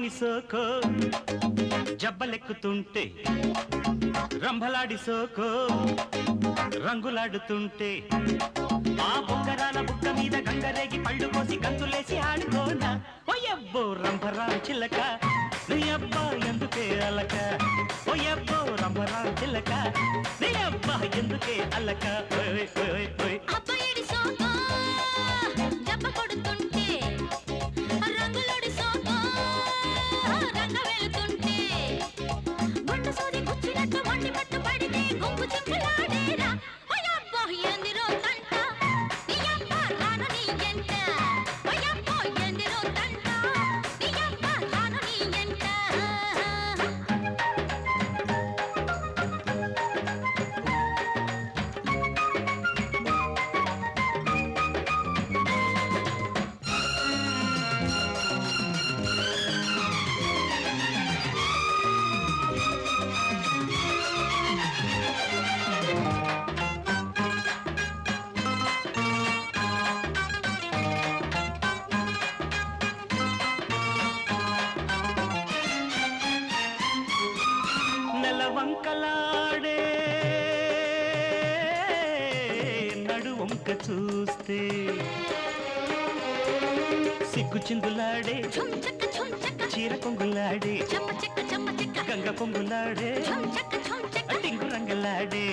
దీని సోకో జబ్బలెక్కుతుంటే రంభలాడి సోకో రంగులాడుతుంటే ఆ బొక్కరాల బుక్క మీద గంగరేగి పళ్ళు కోసి గంతులేసి ఆడుకోనా ఓయబ్బో రంభరా చిల్లక నీ అబ్బా ఎందుకే అలక ఓయబ్బో రంభరా చిల్లక నీ అబ్బా ఎందుకే అలక వంకలాడే నడువంక చూస్తే సిగ్గు చిందులాడే చీర కొంగులాడే గంగ పొంగులాడే టింగు రంగలాడే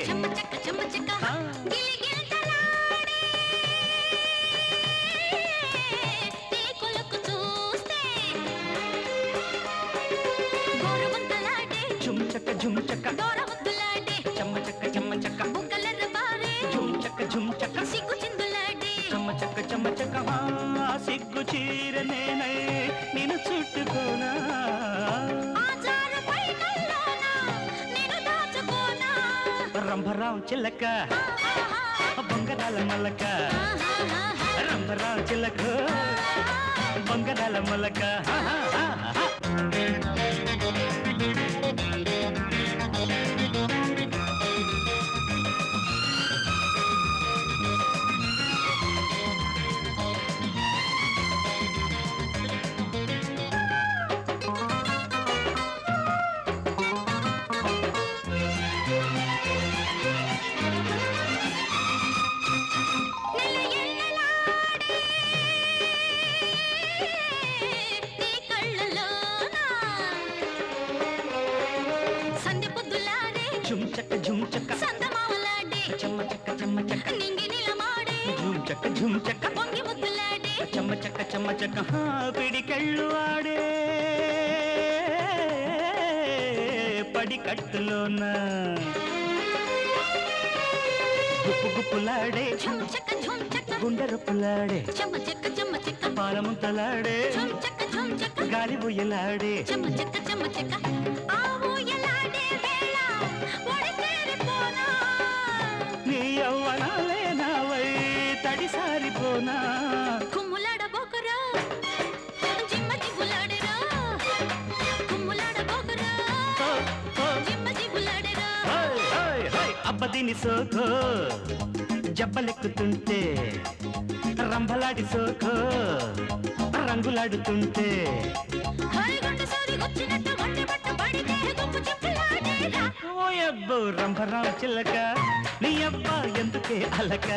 ఝుంచక్క ఝుంచక్క చెమ్మచక్క చెమ్మచక్క ఝుంచక్క ఝుంచక్క చెమ్మచక్క చెమ్మచక్క సిగ్గు చీర నేనై నిన్ను చుట్టుకోనా రంభరావు చిల్లక బొంగరాల మల్లక రంభరావు చిల్లక బొంగరాల మల్లక ఝుంచక్క ఝుంచక్క చెమ్మచక్క చెమ్మచక్క ఝుంచక్క ఝుంచక్క చెమ్మచక్క చెమ్మచక్క పిడికెళ్ళు ఆడే పడికట్టులోన గుప్పు గుప్పులాడే గుండెరప్పులాడే పాలముంతలాడే గాలి బొయ్యలాడే నీ యవ్వనాలే నావై తడిసారిపోనా కుమ్ములాడబోకరా జిమ్మ జిబులాడరా కుమ్ములాడబోకరా జిమ్మ జిబులాడరా అబ్బదిని సోకో జబ్బలెక్కుతుంటే రంభలాడి సోకో రంగులాడుతుంటే ఓయబ్బో రంభరావు చిల్లక నీ అబ్బా ఎందుకే అలక